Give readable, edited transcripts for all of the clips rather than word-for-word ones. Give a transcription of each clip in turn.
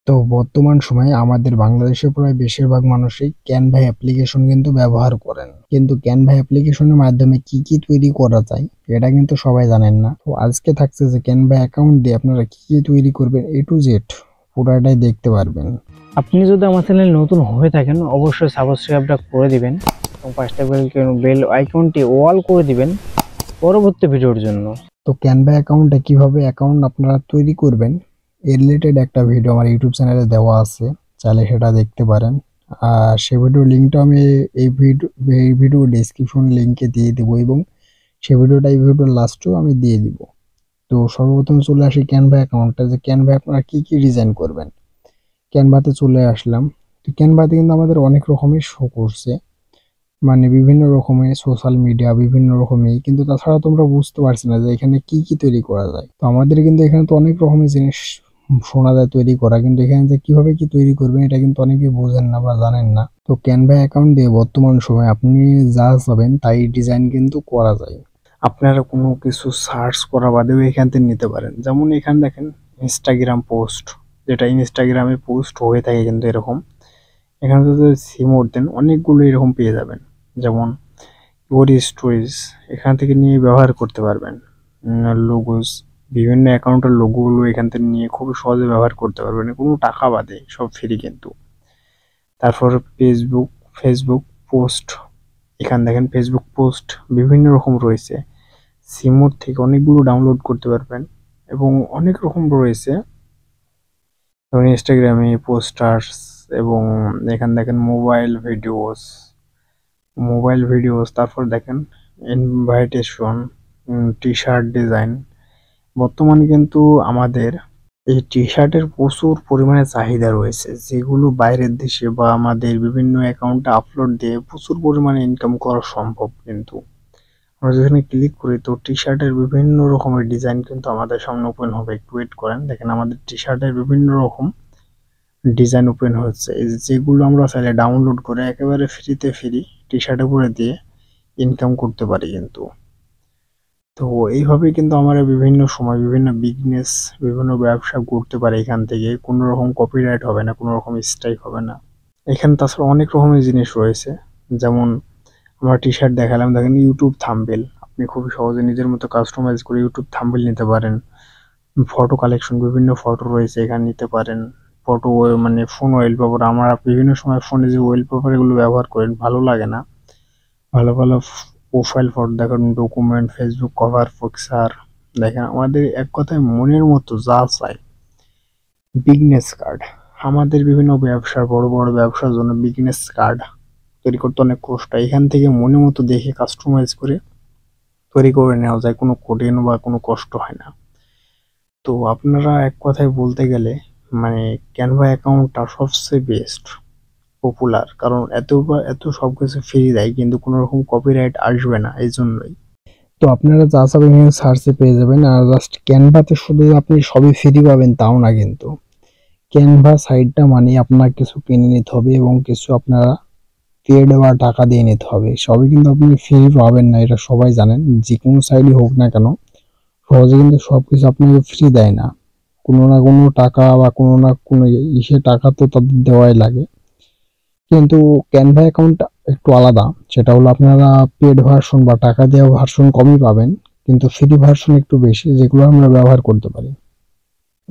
তো বর্তমান সময়ে আমাদের বাংলাদেশে প্রায় বেশিরভাগ মানুষই ক্যানভা অ্যাপ্লিকেশন কিন্তু ব্যবহার করেন, কিন্তু ক্যানভা অ্যাপ্লিকেশনের মাধ্যমে কি কি তৈরি করা যায় এটা কিন্তু সবাই জানেন না। তো আজকে থাকছে যে ক্যানভা অ্যাকাউন্ট দিয়ে আপনারা কি কি তৈরি করবেন A to Z পুরাটাই দেখতে পারবেন। আপনি যদি আমার চ্যানেল নতুন হয়ে থাকেন অবশ্যই সাবস্ক্রাইবটা করে দিবেন এবং পাঁচটা বেল আইকনটি অল করে দিবেন পরবর্তী ভিডিওর জন্য। তো ক্যানভা অ্যাকাউন্টে কিভাবে অ্যাকাউন্ট আপনারা তৈরি করবেন এর রিলেটেড একটা ভিডিও আমার ইউটিউব চ্যানেলে দেওয়া আছে, চাইলে সেটা দেখতে পারেন। আর সেই ভিডিও লিঙ্কটা আমি এই ভিডিও ডেসক্রিপশন লিঙ্কে দিয়ে দেবো এবং সেই ভিডিওটা এই ভিডিওর লাস্টেও আমি দিয়ে দিব। তো সর্বপ্রথম চলে আসি ক্যানভা অ্যাকাউন্টে, যে ক্যানভা আপনারা কি কি ডিজাইন করবেন। ক্যানভাতে চলে আসলাম। তো ক্যানভাতে কিন্তু আমাদের অনেক রকমের শো করছে, মানে বিভিন্ন রকমের সোশ্যাল মিডিয়া বিভিন্ন রকমের, কিন্তু তাছাড়া তোমরা বুঝতে পারছি না যে এখানে কি কি তৈরি করা যায়। তো আমাদের কিন্তু এখানে তো অনেক রকমের জিনিস শোনা যায় তৈরি করা, কিন্তু এখানে যে কিভাবে কি তৈরি করবেন এটা কিন্তু অনেকেই বোঝেন না বা জানেন না। তো ক্যানভা অ্যাকাউন্ট দিয়ে বর্তমান সময়ে আপনি যা চাবেন তাই ডিজাইন কিন্তু করা যায়। আপনারা কোনো কিছু সার্চ করা বাদেও এখান থেকে নিতে পারেন। যেমন এখানে দেখেন ইনস্টাগ্রাম পোস্ট, যেটা ইনস্টাগ্রামে পোস্ট হয়ে থাকে কিন্তু এরকম, এখানে যদি সিমোড দেন অনেকগুলো এরকম পেয়ে যাবেন। যেমন ওর স্টোরিজ এখান থেকে নিয়ে ব্যবহার করতে পারবেন। লোগোস, বিভিন্ন অ্যাকাউন্টের লোগোগুলো এখান থেকে নিয়ে খুবই সহজে ব্যবহার করতে পারবেন, কোনো টাকা বাদে, সব ফ্রি কিন্তু। তারপর ফেসবুক পোস্ট, এখানে দেখেন ফেসবুক পোস্ট বিভিন্ন রকম রয়েছে, সিমোড থেকে অনেকগুলো ডাউনলোড করতে পারবেন এবং অনেক রকম রয়েছে। যেমন ইনস্টাগ্রামে পোস্টার্স এবং এখানে দেখেন মোবাইল ভিডিওস, তারপর দেখেন ইনভাইটেশন, টি শার্ট ডিজাইন। বর্তমানে কিন্তু আমাদের এই টি শার্টের প্রচুর পরিমাণে চাহিদা রয়েছে, যেগুলো বাইরের দেশে বা আমাদের বিভিন্ন অ্যাকাউন্টে আপলোড দিয়ে প্রচুর পরিমাণে ইনকাম করা সম্ভব। কিন্তু আমরা যেখানে ক্লিক করি তো টি শার্টের বিভিন্ন রকমের ডিজাইন কিন্তু আমাদের সামনে ওপেন হবে। একটু ওয়েট করেন, দেখেন আমাদের টি শার্টের বিভিন্ন রকম ডিজাইন ওপেন হচ্ছে, যেগুলো আমরা চাইলে ডাউনলোড করে একেবারে ফ্রি টি শার্টে করে দিয়ে ইনকাম করতে পারি কিন্তু। তো এইভাবেই কিন্তু আমরা বিভিন্ন সময় বিভিন্ন বিজনেস, বিভিন্ন ব্যবসা করতে পারি এখান থেকে। কোনো রকম কপিরাইট হবে না, কোনো রকম স্ট্রাইক হবে না। এখানে তাছাড়া অনেক রকমের জিনিস রয়েছে। যেমন আমরা টি শার্ট দেখালাম, দেখেন ইউটিউব থাম্বনেল, আপনি খুবই সহজে নিজের মতো কাস্টমাইজ করে ইউটিউব থাম্বনেল নিতে পারেন। ফটো কালেকশন, বিভিন্ন ফটো রয়েছে এখানে নিতে পারেন। ফটো মানে ফোন ওয়ালপেপার, আমরা বিভিন্ন সময় ফোনে যে ওয়ালপেপার এগুলো ব্যবহার করেন ভালো লাগে না, ভালো ভালো প্রোফাইল ফটো দেখেন, ডকুমেন্ট, ফেসবুক কভার পিকচার। দেখেন আমাদের এক কথায় মনের মতো যা চাই। বিজনেস কার্ড, আমাদের বিভিন্ন ব্যবসার বড় বড় ব্যবসার জন্য বিজনেস কার্ড তৈরি করতে অনেক কষ্ট, এখান থেকে মনের মতো দেখে কাস্টমাইজ করে তৈরি করে নেওয়া যায়, কোনো কঠিন বা কোনো কষ্ট হয় না। তো আপনারা এক কথায় বলতে গেলে মানে ক্যানভা অ্যাকাউন্টটা সবচেয়ে বেস্ট পপুলার, কারণ এত সবকিছু ফ্রি দেয় কিন্তু কোনো রকম কপিরাইট আসবে না, এই জন্যই। তো আপনারা যা চাবেন এখানে সার্চে পেয়ে যাবেন। আর জাস্ট ক্যানভাতে শুধু আপনি সবই ফ্রি পাবেন তাও না কিন্তু, ক্যানভা সাইটটা মানে আপনার কিছু কিনে নিতে হবে এবং কিছু আপনারা পেড বা টাকা দিয়ে নিতে হবে। সবই কিন্তু আপনি ফ্রি পাবেন না, এটা সবাই জানেন। যে কোনো সাইডই হোক না কেন সহজে কিন্তু সবকিছু আপনাকে ফ্রি দেয় না, কোনো না কোনো টাকা বা কোনো না কোনো টাকা তো তাদের দেওয়াই লাগে। কিন্তু ক্যানভা অ্যাকাউন্ট একটু আলাদা, সেটা হলো আপনারা পেড ভার্সন বা টাকা দেওয়া ভার্সন কমই পাবেন, কিন্তু ফ্রি ভার্সন একটু বেশি, যেগুলো আমরা ব্যবহার করতে পারি।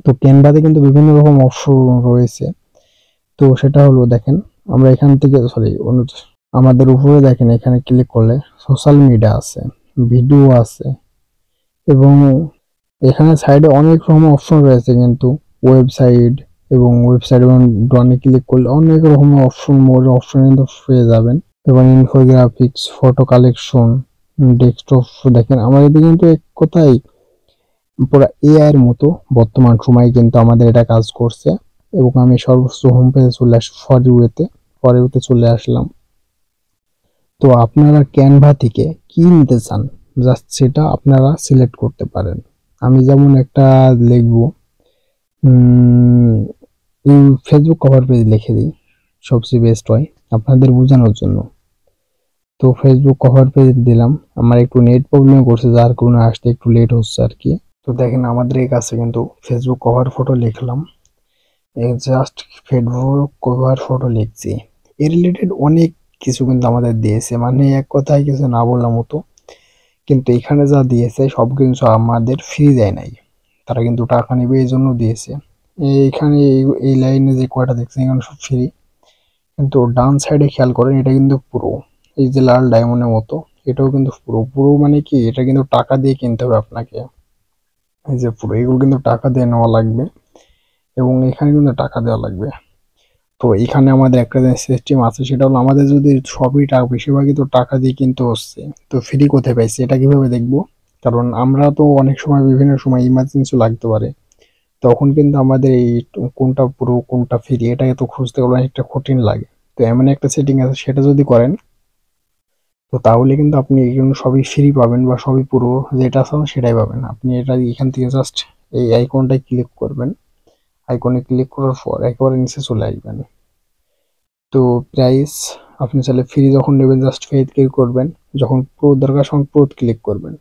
তো ক্যানভাতে কিন্তু বিভিন্ন রকম অপশন রয়েছে। তো সেটা হলো দেখেন, আমরা এখান থেকে আমাদের উপরে দেখেন, এখানে ক্লিক করলে সোশ্যাল মিডিয়া আছে, ভিডিও আছে এবং এখানে সাইডে অনেক রকম অপশন রয়েছে। কিন্তু ওয়েবসাইট এবং ডনে ক্লিক করলে অনেক রকম অপশন কিন্তু পেয়ে যাবেন। এবং ইনফোগ্রাফিক্স, ফটো কালেকশন, ডেস্কটপ। দেখেন আমাদের কিন্তু এক কথায় পুরো এআই এর মতো বর্তমান সময়ে কিন্তু আমাদের এটা কাজ করছে। এবং আমি সর্বোচ্চ হোম পেজে চলে আসি, ফর ইউতে চলে আসলাম। তো আপনারা ক্যানভা থেকে কি নিতে চান জাস্ট সেটা আপনারা সিলেক্ট করতে পারেন। আমি যেমন একটা লিখবো, এই ফেসবুক কভার পেজ লিখে দিই, সবচেয়ে বেস্ট হয় আপনাদের বোঝানোর জন্য। তো ফেসবুক কভার পেজ দিলাম। আমার একটু নেট প্রবলেম করছে যার কারণে আসতে একটু লেট হচ্ছে আর কি। তো দেখেন আমাদের এই কাছে কিন্তু ফেসবুক কভার ফটো লিখলাম জাস্ট ফেসবুক কভার ফটো লিখছি, এর রিলেটেড অনেক কিছু কিন্তু আমাদের দিয়েছে, মানে এক কথায় কিছু না বলার মতো। কিন্তু এখানে যা দিয়েছে সব কিছু আমাদের ফ্রি দেয় নাই, তারা কিন্তু টাকা নেবে এই জন্য দিয়েছে। এইখানে এই লাইনে যে কয়টা দেখছেন এখানে সব ফ্রি, কিন্তু ডান সাইডে খেয়াল করেন এটা কিন্তু পুরো, এই যে লাল ডায়মন্ডের মতো, এটাও কিন্তু পুরো পুরো, মানে কি এটা কিন্তু টাকা দিয়ে কিনতে হবে আপনাকে। এই যে পুরো এগুলো কিন্তু টাকা দিয়ে নেওয়া লাগবে, এবং এখানে কিন্তু টাকা দেওয়া লাগবে। তো এখানে আমাদের একটা সিস্টেম আছে, সেটা হলো আমাদের যদি সবই টাকা, বেশিরভাগই তো টাকা দিয়ে কিনতে হচ্ছে, তো ফ্রি কোথায় পাইছি এটা কিভাবে দেখবো? কারণ আমরা তো অনেক সময় বিভিন্ন সময় ইমার্জেন্সি লাগতে পারে, তখন কিন্তু আমাদের এই কোনটা পুরো কোনটা ফ্রি এটা তো খুঁজতে গেলে অনেকটা কঠিন লাগে। তো এমন একটা সেটিং আছে, সেটা যদি করেন তো তাহলে কিন্তু আপনি এগুলো সবই ফ্রি পাবেন, বা সবই পুরো যেটা আছে সেটাই পাবেন। আপনি এটা এখান থেকে জাস্ট এই আইকনটায় ক্লিক করবেন, আইকনে ক্লিক করার পর একেবারে নিচে চলে আসবেন। তো প্রাইস, আপনি চাইলে ফ্রি যখন নেবেন জাস্ট ফ্রিতে ক্লিক করবেন, যখন প্রো দরকার তখন প্রোতে ক্লিক করবেন।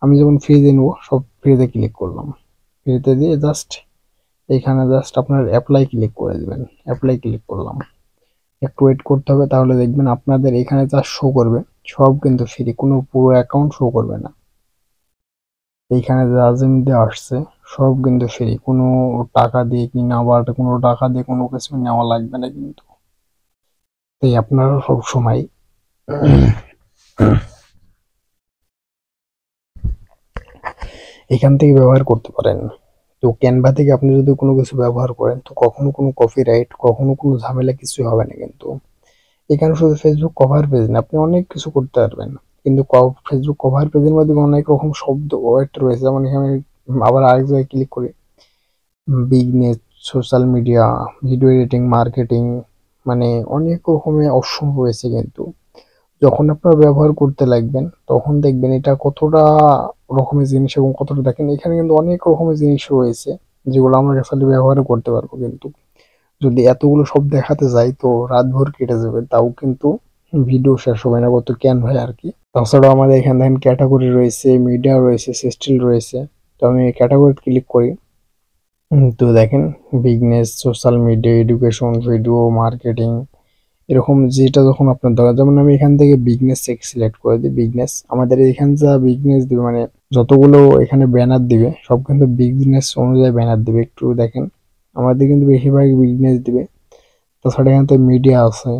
আমি যখন ফ্রিতে নেবো সব ফ্রিতে ক্লিক করলাম, ফ্রিতে দিয়ে জাস্ট এখানে জাস্ট আপনার অ্যাপ্লাই ক্লিক করে দিবেন, অ্যাপ্লাই ক্লিক করলাম। একটু ওয়েট করতে হবে, তাহলে দেখবেন আপনাদের এখানে যা শো করবে সব কিন্তু ফ্রি, কোনো পুরো অ্যাকাউন্ট শো করবে না। এইখানে যা দেওয়া আসছে সব কিন্তু ফ্রি, কোনো টাকা দিয়ে কিনা বা কোনো টাকা দিয়ে কোনো কিছু নেওয়া লাগবে না কিন্তু। তাই আপনারা সব সময় এখান থেকে ব্যবহার করতে পারেন। তো ক্যানভা থেকে আপনি যদি কোনো কিছু ব্যবহার করেন তো কখনো কোনো কপিরাইট, কখনো কোনো ঝামেলা কিছু হবে না কিন্তু। এখানে শুধু ফেসবুক কভার পেজ না, আপনি অনেক কিছু করতে পারবেন। কিন্তু ফেসবুক কভার পেজের মধ্যে অনেক রকম শব্দ ওয়ার্ড রয়েছে, যেমন এখানে আবার আরেক জায়গায় ক্লিক করি, business, social media, video editing, marketing, মানে অনেক রকমের অপশন রয়েছে কিন্তু। যখন আপনারা ব্যবহার করতে লাগবেন তখন দেখবেন এটা কতটা রকমের জিনিস, এবং কতটা দেখেন এখানে কিন্তু অনেক রকমের জিনিস রয়েছে যেগুলো আমরা আসলে ব্যবহার করতে পারবো। কিন্তু যদি এতগুলো সব দেখাতে যাই তো রাতভর কেটে যাবে, তাও কিন্তু ভিডিও শেষ হবে না, কত ক্যান ভাই আর কি। তাছাড়াও আমাদের এখানে দেখেন ক্যাটাগরি রয়েছে, মিডিয়া রয়েছে, সিস্টেম রয়েছে। তো আমি ক্যাটাগরি ক্লিক করি, তো দেখেন business, social media, education, video, marketing, এরকম যেটা যখন আপনার দরকার। যেমন আমি এখান থেকে বিজনেস সিলেক্ট করে দিই, বিজনেস আমাদের এখানে যা বিজনেস দিবে, মানে যতগুলো এখানে ব্যানার দিবে সব কিন্তু বিজনেস অনুযায়ী ব্যানার দিবে। একটু দেখেন আমাদের কিন্তু বেশিরভাগ বিজনেস দিবে। তাছাড়া এখান থেকে মিডিয়া আছে,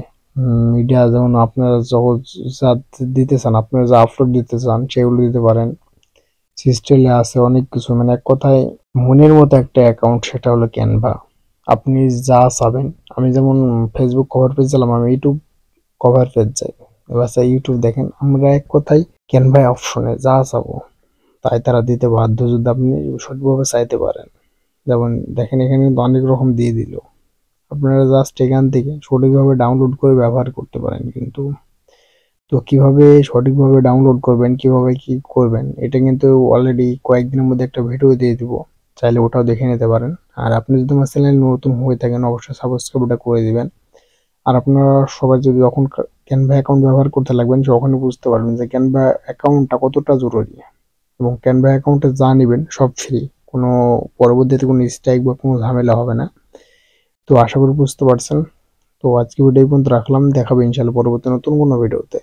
মিডিয়া যেমন আপনারা যখন যা দিতে চান, আপনারা যা আপলোড দিতে চান সেগুলো দিতে পারেন। সিস্টেমে আছে অনেক কিছু, মানে এক কথায় মনের মতো একটা অ্যাকাউন্ট, সেটা হলো ক্যানভা। আপনি যা চাবেন, আমি যেমন ফেসবুক কভার পেজ চালাম, আমি ইউটিউব কভার পেজ যাই, এবার চাই ইউটিউব, দেখেন আমরা এক কথায় ক্যানভা অপশনে যা চাবো তাই তারা দিতে বাধ্য, যদি আপনি সঠিকভাবে চাইতে পারেন। যেমন দেখেন এখানে কিন্তু অনেক রকম দিয়ে দিল, আপনারা জাস্ট এখান থেকে সঠিকভাবে ডাউনলোড করে ব্যবহার করতে পারেন কিন্তু। তো কিভাবে সঠিকভাবে ডাউনলোড করবেন, কিভাবে কি করবেন, এটা কিন্তু অলরেডি কয়েকদিনের মধ্যে একটা ভিডিও দিয়ে দিব, চাইলে ওটাও দেখে নিতে পারেন। আর আপনি যদি আমার চ্যানেল নতুন হয়ে থাকেন অবশ্যই সাবস্ক্রাইবটা করে দিবেন। আর আপনারা সবাই যদি যখন ক্যানভা অ্যাকাউন্ট ব্যবহার করতে লাগবেন তখনই বুঝতে পারবেন যে ক্যানভা অ্যাকাউন্টটা কতটা জরুরি, এবং ক্যানভা অ্যাকাউন্টে যা নেবেন সব ফ্রি, কোনো পরবর্তীতে কোনো স্ট্রাইক বা কোনো ঝামেলা হবে না। তো আশা করি বুঝতে পারছেন। তো আজকে ভিডিও এই পর্যন্ত রাখলাম, দেখাবে ইনশাল্লাহ পরবর্তী নতুন কোনো ভিডিওতে।